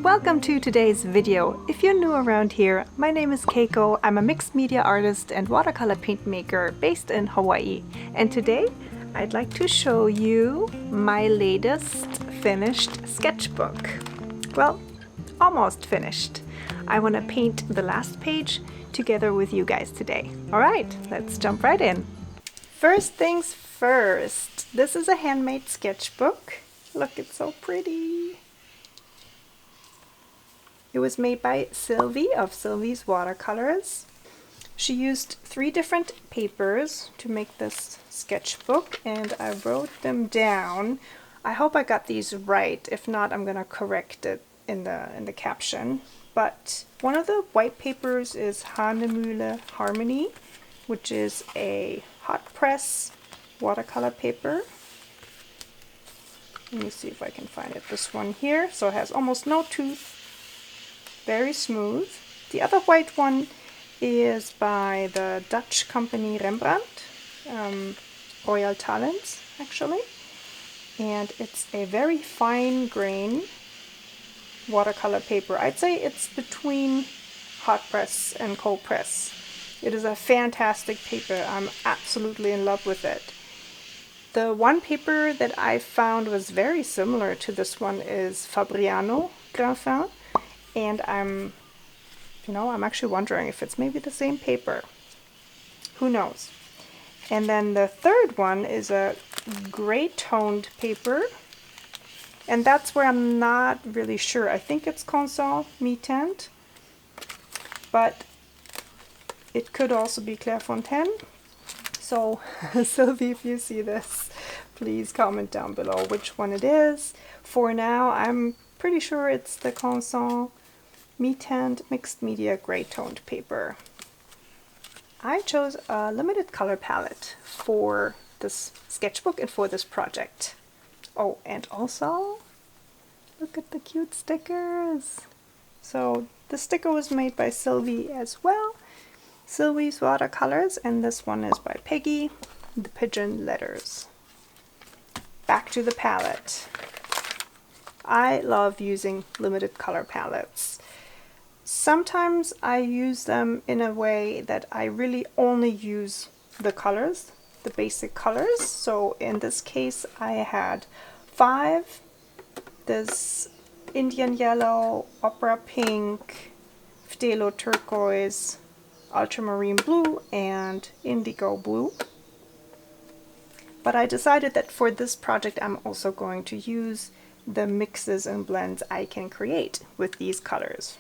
welcome to today's video. If you're new around here, my name is Keiko. I'm a mixed media artist and watercolor paint maker based in Hawaii. And today I'd like to show you my latest finished sketchbook. Well, almost finished. I want to paint the last page together with you guys today. Alright, let's jump right in. First things first, this is a handmade sketchbook. Look, it's so pretty. It was made by Sylvie of Sylvie's Watercolors. She used 3 different papers to make this sketchbook and I wrote them down. I hope I got these right. If not, I'm gonna correct it in the caption. But one of the white papers is Handmade Harmony, which is a hot press watercolor paper. Let me see if I can find it. This one here. So it has almost no tooth. Very smooth. The other white one is by the Dutch company Rembrandt, Royal Talents actually, and it's a very fine grain watercolor paper. I'd say it's between hot press and cold press. It is a fantastic paper. I'm absolutely in love with it. The one paper that I found was very similar to this one is Fabriano Graffin. And I'm actually wondering if it's maybe the same paper. Who knows? And then the third one is a gray toned paper. And that's where I'm not really sure. I think it's Consol Mi-Tint. But it could also be Clairefontaine. So, Sylvie, if you see this, please comment down below which one it is. For now, I'm pretty sure it's the Consol Mi-Tint mixed media gray toned paper. I chose a limited color palette for this sketchbook and for this project. Oh, and also look at the cute stickers. So the sticker was made by Sylvie as well, Sylvie's Watercolors, and this one is by Peggy, the Pigeon letters. Back to the palette. I love using limited color palettes. Sometimes I use them in a way that I really only use the colors, the basic colors. So in this case I had 5. This Indian yellow, opera pink, phthalo turquoise, ultramarine blue, and indigo blue. But I decided that for this project I'm also going to use the mixes and blends I can create with these colors.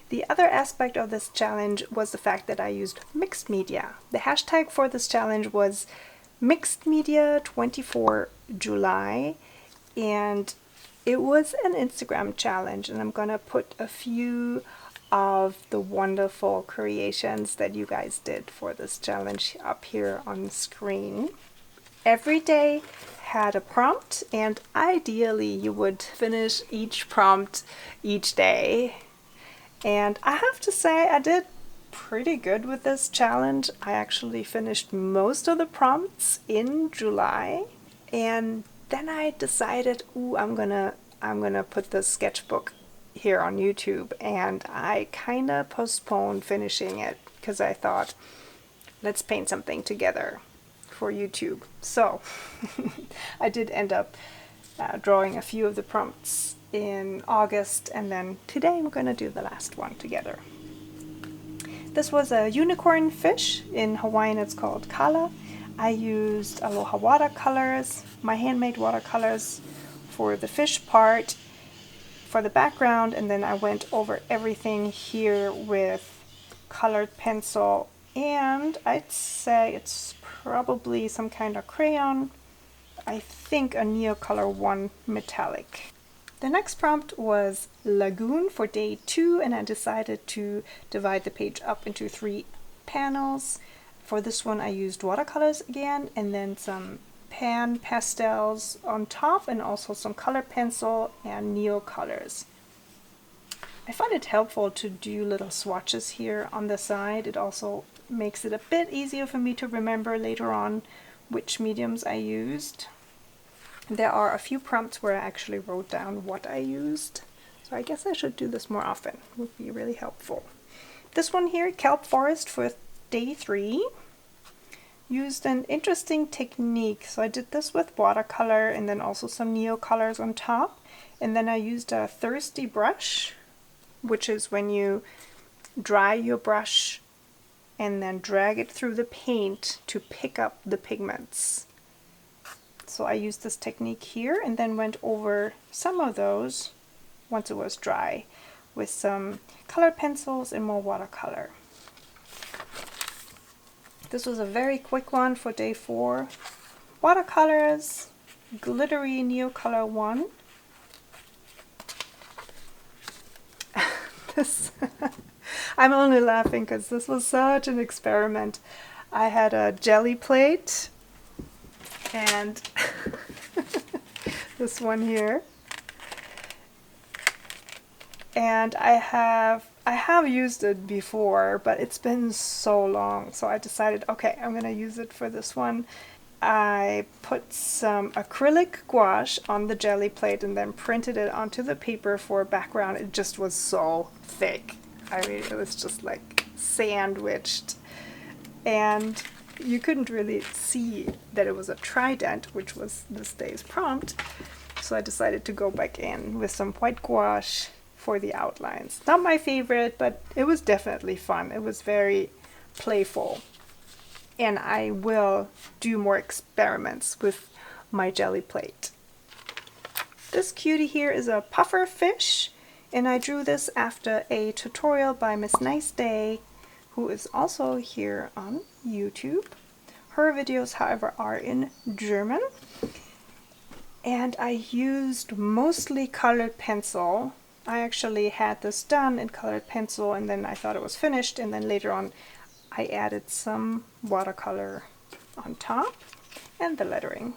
The other aspect of this challenge was the fact that I used mixed media. The hashtag for this challenge was mixed media 24 July, and it was an Instagram challenge, and I'm gonna put a few of the wonderful creations that you guys did for this challenge up here on the screen. Every day had a prompt, and ideally you would finish each prompt each day. And I have to say I did pretty good with this challenge. I actually finished most of the prompts in July, and then I decided, ooh, I'm gonna put this sketchbook here on YouTube, and I kind of postponed finishing it because I thought, let's paint something together for YouTube. So I did end up drawing a few of the prompts in August, and then today we're going to do the last one together. This was a unicorn fish. In Hawaiian it's called kala. I used Aloha watercolors, my handmade watercolors, for the fish part, for the background, and then I went over everything here with colored pencil, and I'd say it's probably some kind of crayon. I think a Neocolor 1 metallic. The next prompt was Lagoon for day 2, and I decided to divide the page up into 3 panels. For this one I used watercolors again, and then some pan pastels on top, and also some color pencil and Neocolors. I find it helpful to do little swatches here on the side. It also makes it a bit easier for me to remember later on which mediums I used. There are a few prompts where I actually wrote down what I used, So I guess I should do this more often. It would be really helpful. This one here, Kelp Forest for day 3. Used an interesting technique. So I did this with watercolor and then also some Neocolors on top. And then I used a thirsty brush, which is when you dry your brush and then drag it through the paint to pick up the pigments. So I used this technique here and then went over some of those once it was dry with some colored pencils and more watercolor. This was a very quick one for day 4. Watercolors, glittery Neocolor 1. I'm only laughing because this was such an experiment. I had a jelly plate and this one here, and I have used it before, but it's been so long, so I decided, okay, I'm gonna use it for this one. I put some acrylic gouache on the jelly plate and then printed it onto the paper for a background. It just was so thick. I mean, it was just like sandwiched, and you couldn't really see that it was a trident, which was this day's prompt. So I decided to go back in with some white gouache for the outlines. Not my favorite, but it was definitely fun. It was very playful. And I will do more experiments with my jelly plate. This cutie here is a puffer fish, and I drew this after a tutorial by Miss Nice Day, who is also here on YouTube. Her videos, however, are in German. And I used mostly colored pencil. I actually had this done in colored pencil and then I thought it was finished, and then later on I added some watercolor on top and the lettering.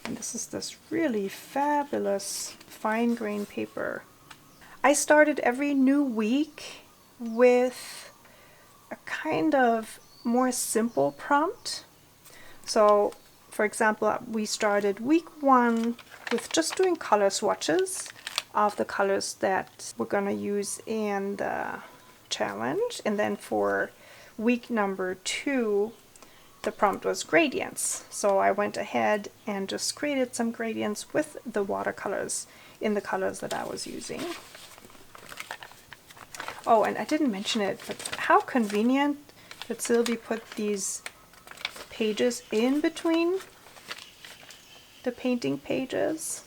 And this is this really fabulous fine grain paper. I started every new week with a kind of more simple prompt. So for example, we started week 1 with just doing color swatches of the colors that we're going to use in the challenge, and then for week number 2 the prompt was gradients. So I went ahead and just created some gradients with the watercolors in the colors that I was using. Oh, and I didn't mention it, but how convenient that Sylvie put these pages in between the painting pages.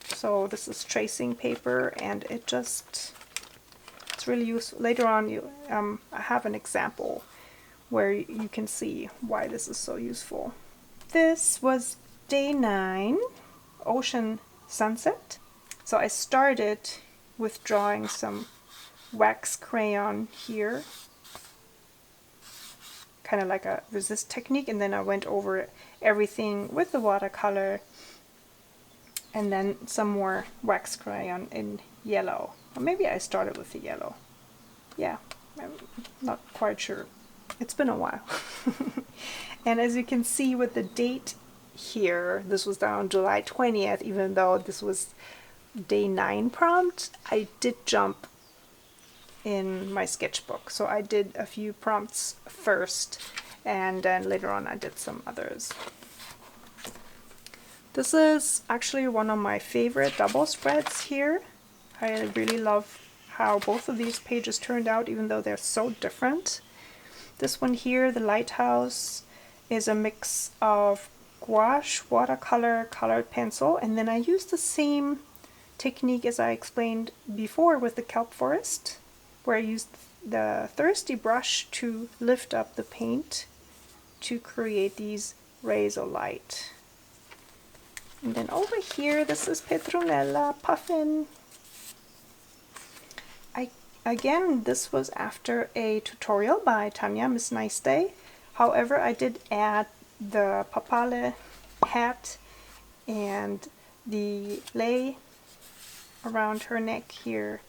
So this is tracing paper, and it's really useful. Later on, I have an example where you can see why this is so useful. This was day 9, Ocean Sunset. So I started with drawing some wax crayon here, kind of like a resist technique, and then I went over everything with the watercolor and then some more wax crayon in yellow. Or maybe I started with the yellow. Yeah, I'm not quite sure. It's been a while. And as you can see with the date here, this was down July 20th, even though this was day 9 prompt, I did jump in my sketchbook. So I did a few prompts first, and then later on I did some others. This is actually one of my favorite double spreads here. I really love how both of these pages turned out, even though they're so different. This one here, the lighthouse, is a mix of gouache, watercolor, colored pencil, and then I used the same technique as I explained before with the kelp forest, where I used the thirsty brush to lift up the paint to create these rays of light. And then over here, this is Petronella Puffin. Again, this was after a tutorial by Tanja, Miss Nice Day. However, I did add the papale hat and the lei around her neck here,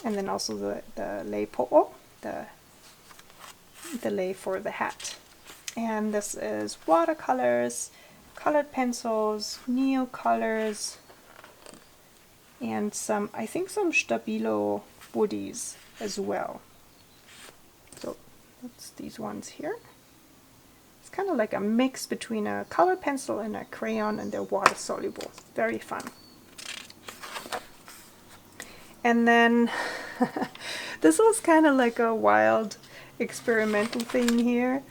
and then also the lei po'o, the lei for the hat. And this is watercolors, colored pencils, Neocolors, and some, I think some Stabilo woodies as well. So that's these ones here. It's kind of like a mix between a colored pencil and a crayon, and they're water soluble. Very fun. And then this was kind of like a wild experimental thing here.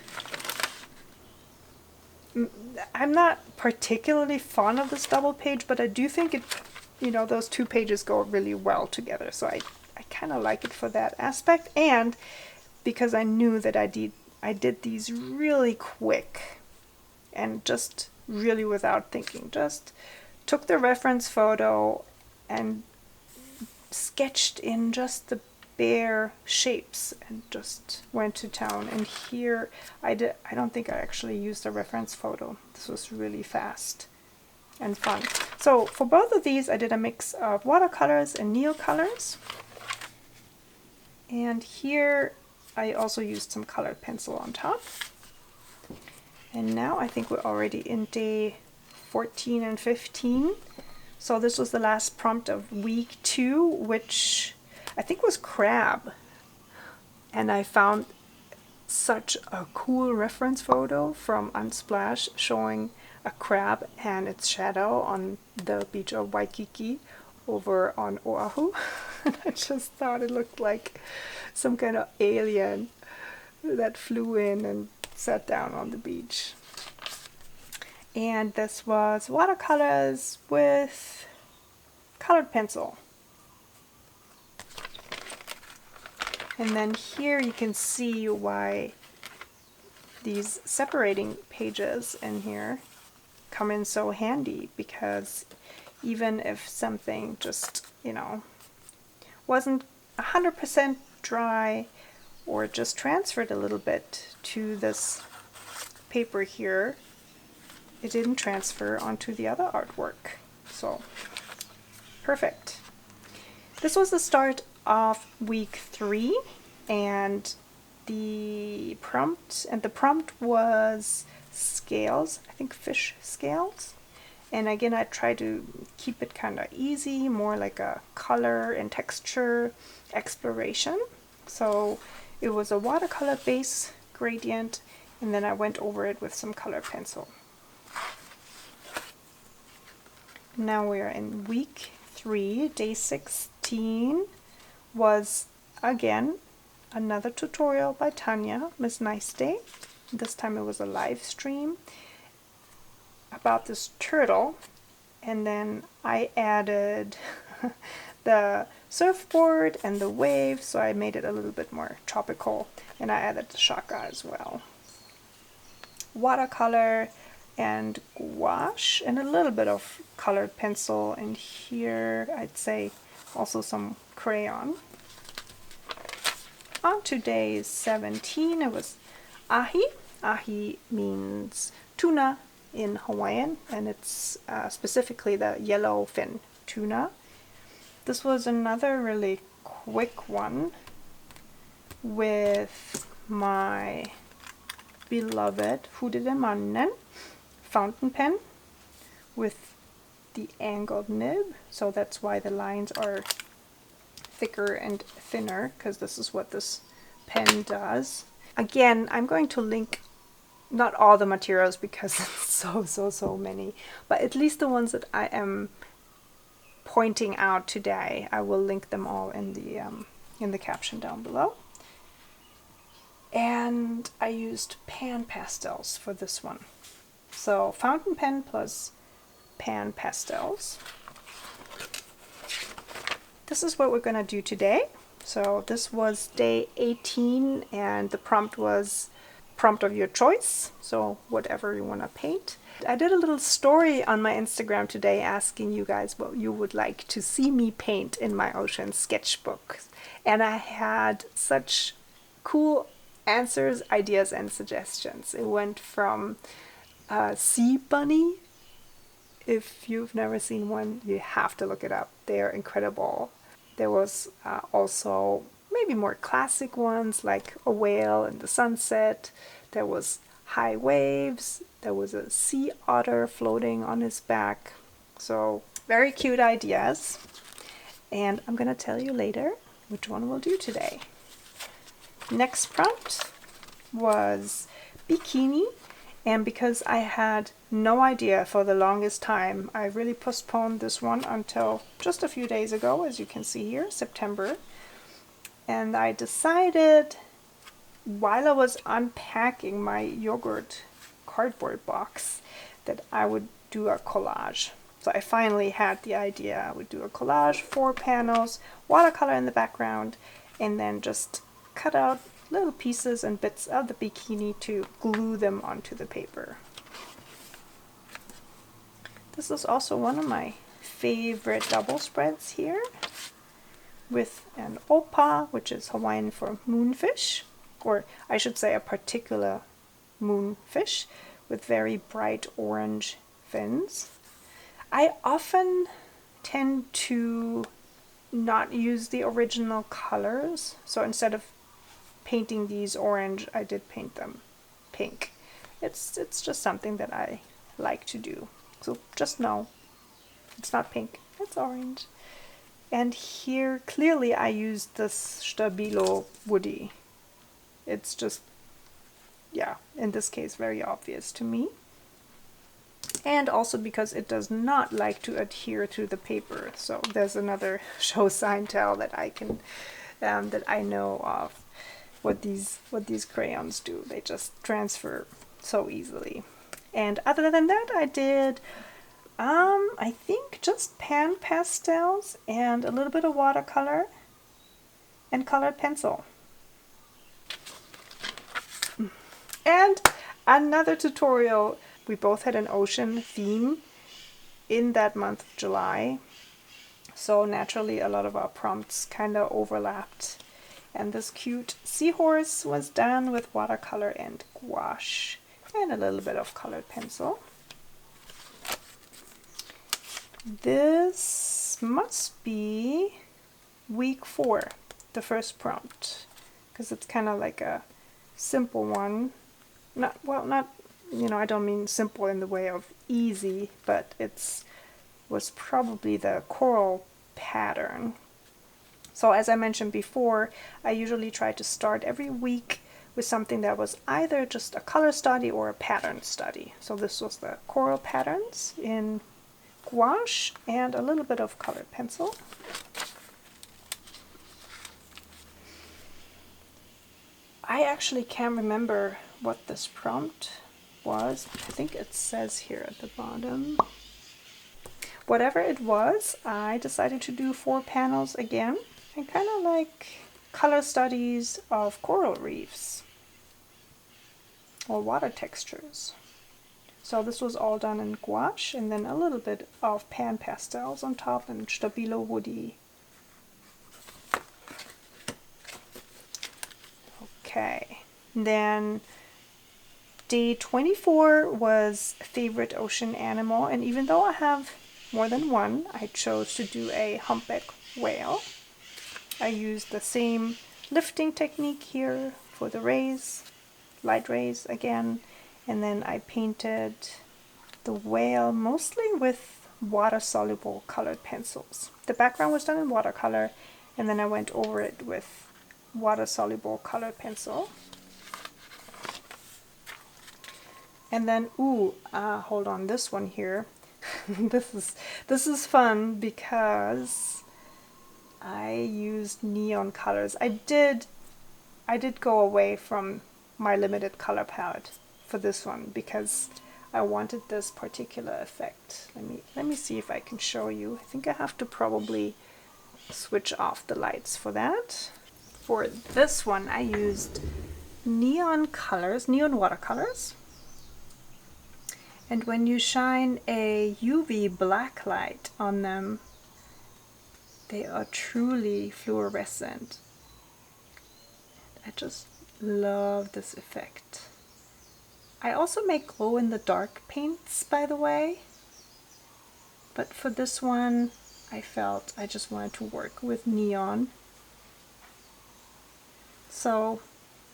I'm not particularly fond of this double page, but I do think it, you know, those two pages go really well together. So I kind of like it for that aspect, and because I knew that I did these really quick and just really without thinking. Just took the reference photo and sketched in just the bare shapes and just went to town. And here I don't think I actually used a reference photo. This was really fast and fun. So for both of these I did a mix of watercolors and Neocolors. And here I also used some colored pencil on top. And now I think we're already in day 14 and 15. So this was the last prompt of week 2, which I think was crab. And I found such a cool reference photo from Unsplash showing a crab and its shadow on the beach of Waikiki over on Oahu. And I just thought it looked like some kind of alien that flew in and sat down on the beach. And this was watercolors with colored pencil. And then here you can see why these separating pages in here come in so handy, because even if something just, you know, wasn't 100% dry or just transferred a little bit to this paper here, it didn't transfer onto the other artwork. So perfect. This was the start of week 3, and the prompt was scales, I think fish scales. And again, I try to keep it kind of easy, more like a color and texture exploration. So it was a watercolor base gradient, and then I went over it with some color pencil. Now we are in week 3, day 16 was again another tutorial by Tanja, Miss Nice Day. This time it was a live stream about this turtle, and then I added the surfboard and the waves, so I made it a little bit more tropical, and I added the shaka as well. Watercolor and gouache and a little bit of colored pencil, and here I'd say also some crayon. On to day 17 it was ahi. Ahi means tuna in Hawaiian, and it's specifically the yellowfin tuna. This was another really quick one with my beloved Fude Mannen fountain pen with the angled nib, so that's why the lines are thicker and thinner, because this is what this pen does. Again, I'm going to link not all the materials because it's so many, but at least the ones that I am pointing out today, I will link them all in the caption down below. And I used pan pastels for this one. So fountain pen plus pan pastels. This is what we're going to do today. So this was day 18, and the prompt was prompt of your choice, so whatever you want to paint. I did a little story on my Instagram today asking you guys what you would like to see me paint in my ocean sketchbook, and I had such cool answers, ideas, and suggestions. It went from a sea bunny. If you've never seen one, you have to look it up. They're incredible. There was also maybe more classic ones like a whale in the sunset. There was high waves. There was a sea otter floating on his back. So very cute ideas. and I'm gonna tell you later which one we'll do today. Next prompt was bikini, and because I had no idea for the longest time, I really postponed this one until just a few days ago, as you can see here, September. And I decided while I was unpacking my yogurt cardboard box that I would do a collage. So I finally had the idea. I would do a collage, 4 panels, watercolor in the background, and then just cut out little pieces and bits of the bikini to glue them onto the paper. This is also one of my favorite double spreads here, with an opa, which is Hawaiian for moonfish, or I should say a particular moonfish with very bright orange fins. I often tend to not use the original colors, so instead of painting these orange, I did paint them pink. It's just something that I like to do. So just know it's not pink, it's orange. And here clearly I used this Stabilo woody. It's just, yeah, in this case very obvious to me. And also because it does not like to adhere to the paper. So there's another show sign tell that I can that I know of what these crayons do. They just transfer so easily. And other than that, I did I think just pan pastels and a little bit of watercolor and colored pencil. And another tutorial. We both had an ocean theme in that month of July, so naturally a lot of our prompts kind of overlapped. And this cute seahorse was done with watercolor and gouache and a little bit of colored pencil. This must be week 4, the first prompt, because it's kind of like a simple one. Not, you know, I don't mean simple in the way of easy, but was probably the coral pattern. So as I mentioned before, I usually try to start every week with something that was either just a color study or a pattern study. So this was the coral patterns in gouache and a little bit of colored pencil. I actually can't remember what this prompt was. I think it says here at the bottom. Whatever it was, I decided to do 4 panels again, and kind of like color studies of coral reefs or water textures. So this was all done in gouache, and then a little bit of pan pastels on top and Stabilo woody. Okay, then day 24 was favorite ocean animal, and even though I have more than one, I chose to do a humpback whale. I used the same lifting technique here for the rays, light rays again, and then I painted the whale mostly with water-soluble colored pencils. The background was done in watercolor, and then I went over it with water-soluble colored pencil. And then, hold on, this one here. this is fun because I used neon colors. I did go away from my limited color palette for this one because I wanted this particular effect. Let me see if I can show you. I think I have to probably switch off the lights for that. For this one, I used neon colors, neon watercolors. And when you shine a UV black light on them, they are truly fluorescent. I just love this effect. I also make glow-in-the-dark paints, by the way. But for this one, I felt I just wanted to work with neon. So,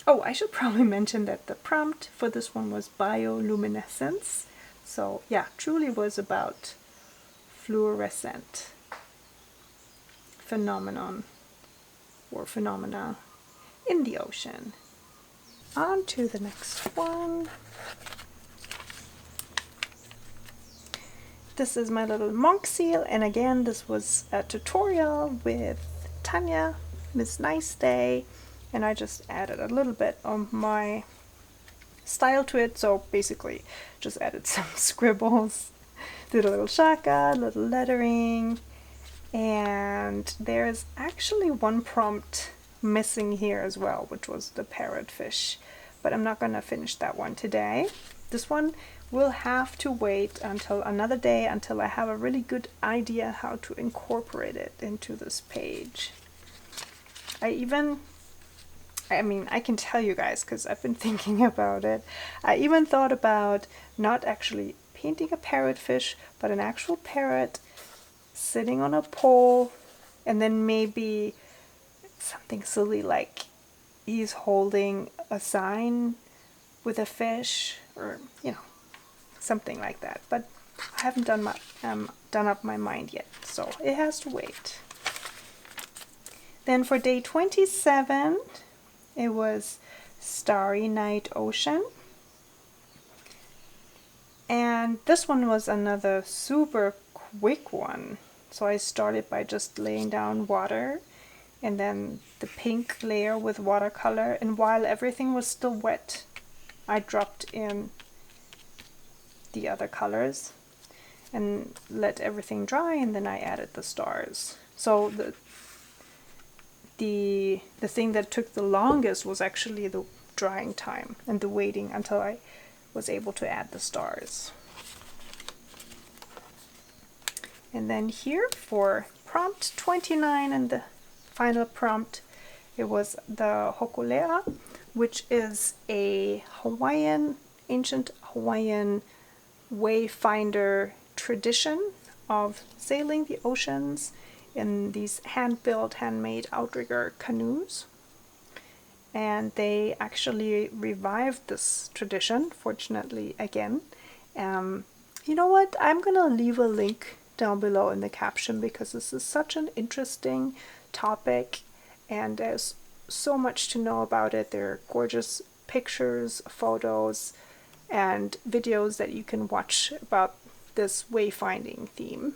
I should probably mention that the prompt for this one was bioluminescence. So yeah, truly was about fluorescent phenomenon or phenomena in the ocean. On to the next one. This is my little monk seal, and again this was a tutorial with Tanja, Miss Nice Day, and I just added a little bit of my style to it. So basically just added some scribbles, did a little shaka, little lettering, and there's actually one prompt missing here as well, which was the parrotfish, but I'm not gonna finish that one today. This one will have to wait until another day, until I have a really good idea how to incorporate it into this page. I mean, I can tell you guys because I've been thinking about it. I even thought about not actually painting a parrotfish, but an actual parrot sitting on a pole, and then maybe something silly like he's holding a sign with a fish, or you know, something like that. But I haven't done up my mind yet, so it has to wait. Then for day 27, it was Starry Night Ocean. And this one was another super quick one. So I started by just laying down water and then the pink layer with watercolor. And while everything was still wet, I dropped in the other colors and let everything dry, and then I added the stars. So the thing that took the longest was actually the drying time and the waiting until I was able to add the stars. And then here for prompt 29 and the final prompt, it was the Hokulea, which is a ancient Hawaiian wayfinder tradition of sailing the oceans in these hand-built, handmade outrigger canoes. And they actually revived this tradition, fortunately, again. You know what? I'm gonna leave a link down below in the caption because this is such an interesting topic and there's so much to know about it. There are gorgeous pictures, photos, and videos that you can watch about this wayfinding theme.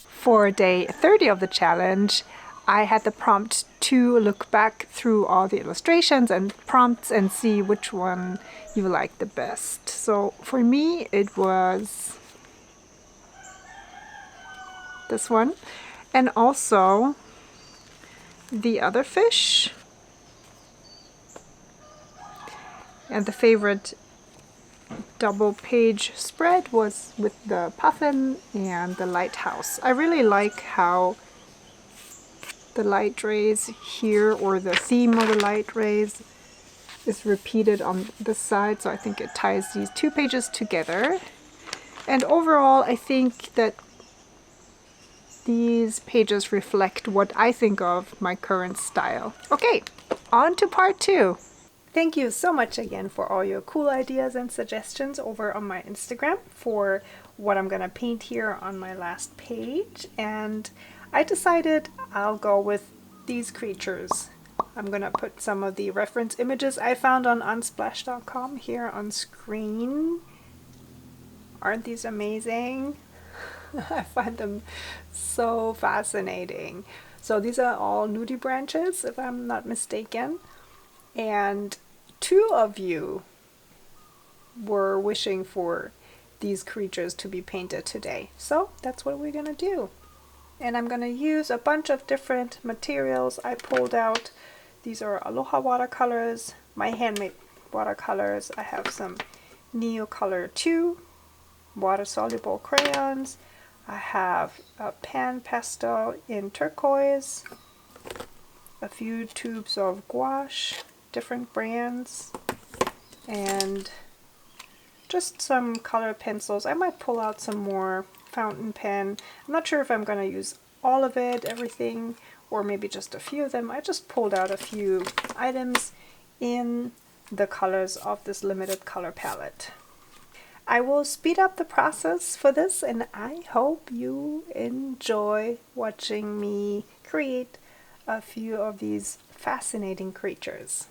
For day 30 of the challenge, I had the prompt to look back through all the illustrations and prompts and see which one you like the best. So for me, it was this one, and also the other fish, and the favorite double page spread was with the puffin and the lighthouse. I really like how the light rays here, or the theme of the light rays, is repeated on this side, so I think it ties these two pages together. And overall, I think that these pages reflect what I think of my current style. Okay, on to part 2. Thank you so much again for all your cool ideas and suggestions over on my Instagram for what I'm gonna paint here on my last page. And I decided I'll go with these creatures. I'm gonna put some of the reference images I found on unsplash.com here on screen. Aren't these amazing? I find them so fascinating. So these are all nudie branches, if I'm not mistaken. And 2 of you were wishing for these creatures to be painted today. So that's what we're gonna do. And I'm gonna use a bunch of different materials I pulled out. These are Aloha watercolors, my handmade watercolors. I have some Neocolor 2 water-soluble crayons. I have a pan pastel in turquoise, a few tubes of gouache, different brands, and just some color pencils. I might pull out some more fountain pen. I'm not sure if I'm going to use all of it, everything, or maybe just a few of them. I just pulled out a few items in the colors of this limited color palette. I will speed up the process for this, and I hope you enjoy watching me create a few of these fascinating creatures.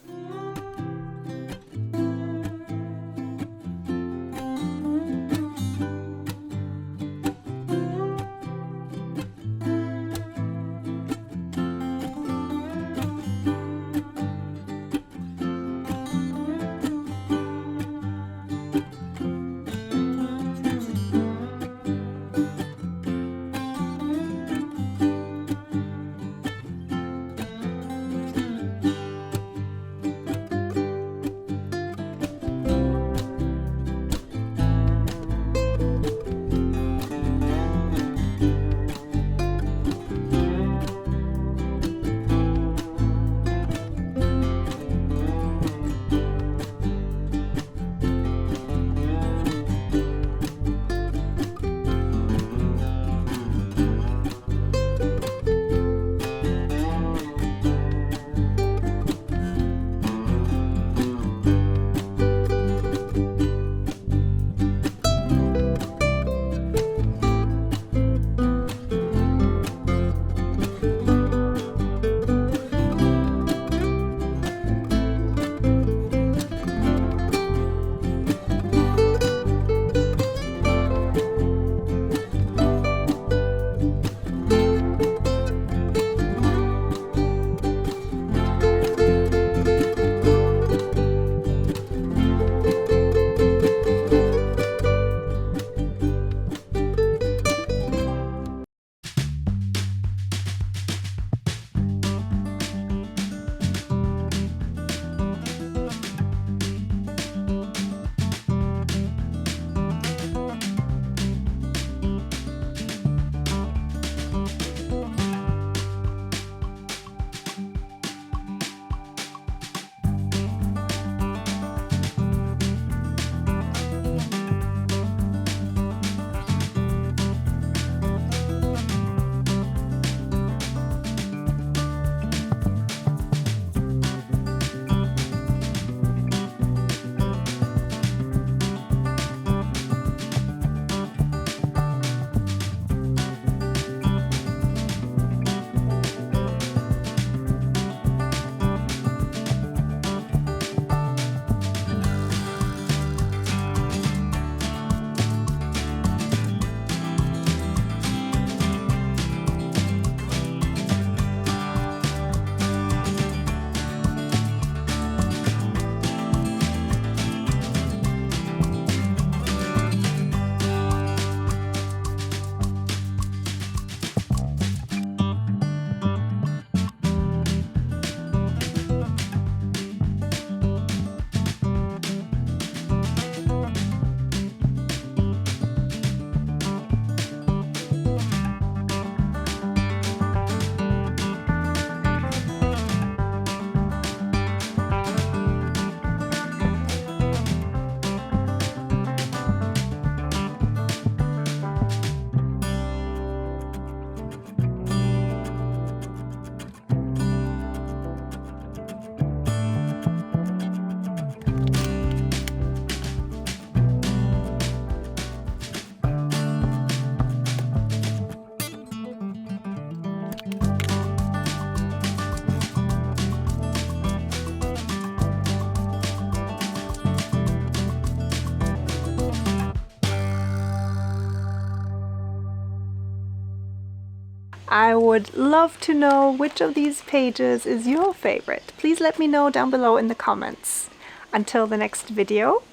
I would love to know which of these pages is your favorite. Please let me know down below in the comments. Until the next video,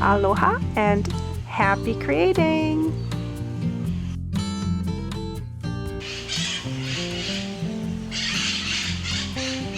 aloha and happy creating!